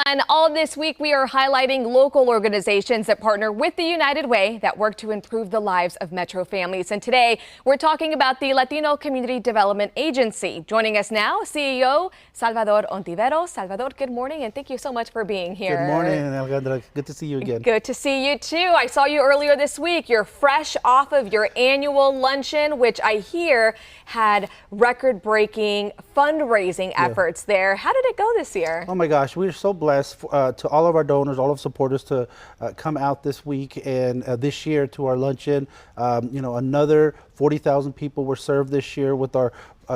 And all this week, we are highlighting local organizations that partner with the United Way that work to improve the lives of Metro families. And today, we're talking about the Latino Community Development Agency. Joining us now, CEO Salvador Ontiveros. Salvador, good morning, and thank you so much for being here. Good morning, Alejandra. Good to see you again. Good to see you, too. I saw you earlier this week. You're fresh off of your annual luncheon, which I hear had record-breaking fundraising efforts there. How did it go this year? Oh, my gosh. We're so blessed to all of our donors, all of supporters to come out this week and this year to our luncheon. Another 40,000 people were served this year with our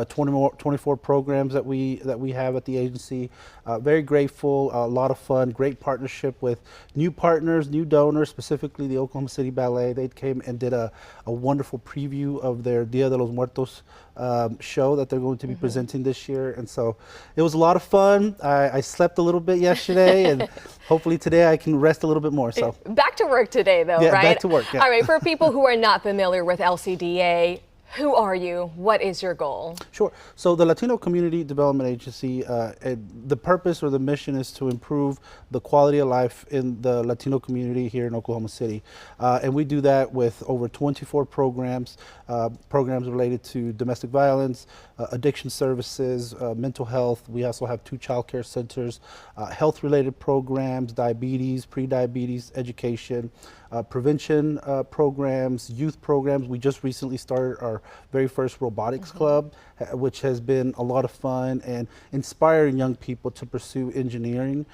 24 programs that we have at the agency. Very grateful, a lot of fun, great partnership with new partners, new donors, specifically the Oklahoma City Ballet. They came and did a wonderful preview of their Dia de los Muertos show that they're going to be presenting this year. And so it was a lot of fun. I slept a little bit yesterday and hopefully today I can rest a little bit more. So back to work today though, yeah, right? Back to work, yeah. All right, for people who are not familiar with LCDA, who are you? What is your goal? Sure. So the Latino Community Development Agency, the purpose or the mission is to improve the quality of life in the Latino community here in Oklahoma City. And we do that with over 24 programs, programs related to domestic violence, addiction services, mental health. We also have 2 child care centers, health-related programs, diabetes, pre-diabetes education, prevention programs, youth programs. We just recently started our very first robotics club, which has been a lot of fun and inspiring young people to pursue engineering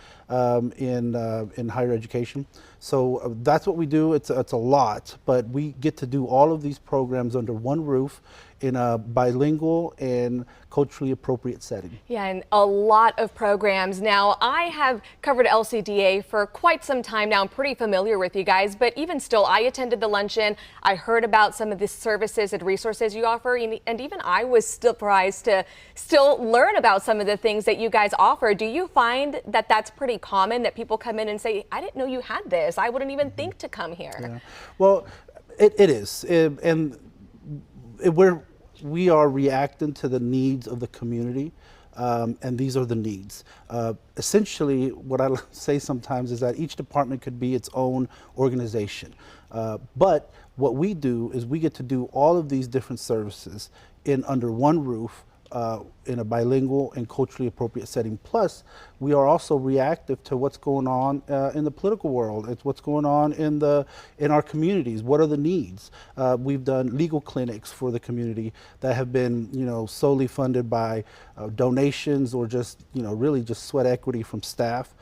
in higher education. So that's what we do. It's a lot, but we get to do all of these programs under one roof in a bilingual and culturally appropriate setting. Yeah, and a lot of programs. Now, I have covered LCDA for quite some time now. I'm pretty familiar with you guys, but even still, I attended the luncheon. I heard about some of the services and resources you offer, and even I was surprised to still learn about some of the things that you guys offer. Do you find that that's pretty common, that people come in and say, I didn't know you had this. I wouldn't even think to come here. Yeah. Well, it is. We are reacting to the needs of the community, and these are the needs. Essentially, what I say sometimes is that each department could be its own organization. But what we do is we get to do all of these different services under one roof, in a bilingual and culturally appropriate setting. Plus, we are also reactive to what's going on in the political world. It's what's going on in our communities. What are the needs? We've done legal clinics for the community that have been, solely funded by donations or just, really just sweat equity from staff.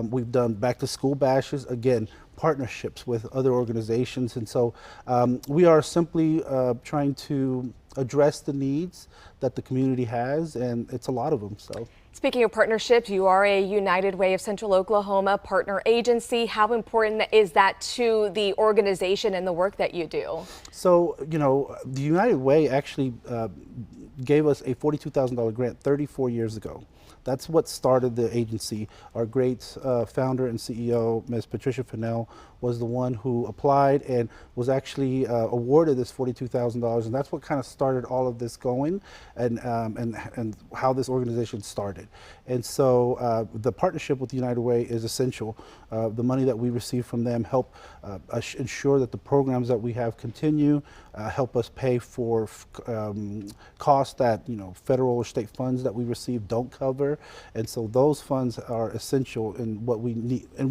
We've done back to school bashes, again, partnerships with other organizations. And so we are simply trying to address the needs that the community has, and it's a lot of them. So, speaking of partnerships, you are a United Way of Central Oklahoma partner agency. How important is that to the organization and the work that you do? So, the United Way actually gave us a $42,000 grant 34 years ago. That's what started the agency. Our great founder and CEO, Ms. Patricia Fennell, was the one who applied and was actually awarded this $42,000, and that's what kind of started all of this going, and how this organization started. And so the partnership with the United Way is essential. The money that we receive from them help ensure that the programs that we have continue, help us pay for costs that federal or state funds that we receive don't cover, and so those funds are essential in what we need and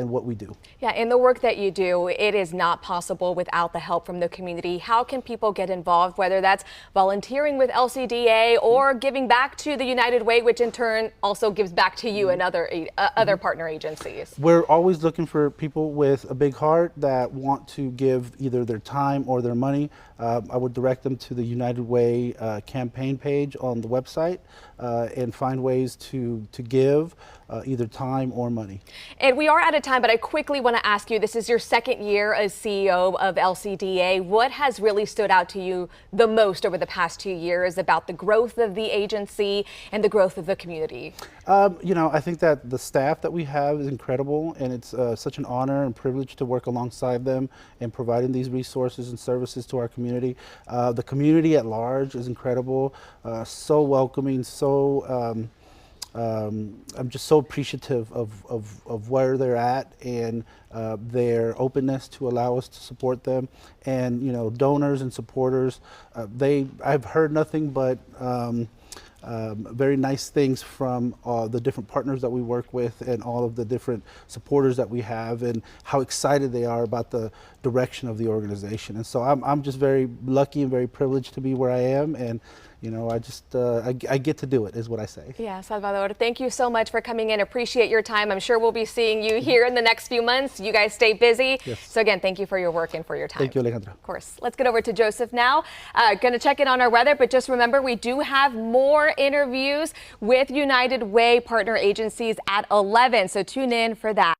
what we do. Yeah, in the work that you do, it is not possible without the help from the community. How can people get involved, whether that's volunteering with LCDA or giving back to the United Way, which in turn also gives back to you and other partner agencies? We're always looking for people with a big heart that want to give either their time or their money. I would direct them to the United Way campaign page on the website and find ways to give either time or money. And we are out of time, but I quickly want to ask you, this is your second year as CEO of LCDA. What has really stood out to you the most over the past 2 years about the growth of the agency and the growth of the community? I think that the staff that we have is incredible, and it's such an honor and privilege to work alongside them in providing these resources and services to our community. The community at large is incredible, so welcoming, so I'm just so appreciative of where they're at and their openness to allow us to support them. And donors and supporters, I've heard nothing but very nice things from the different partners that we work with and all of the different supporters that we have, and how excited they are about the direction of the organization. And so I'm just very lucky and very privileged to be where I am, and I get to do it, is what I say. Yeah, Salvador, thank you so much for coming in. Appreciate your time. I'm sure we'll be seeing you here in the next few months. You guys stay busy. Yes. So again, thank you for your work and for your time. Thank you, Alejandra. Of course. Let's get over to Joseph now. Going to check in on our weather, but just remember, we do have more interviews with United Way partner agencies at 11. So tune in for that.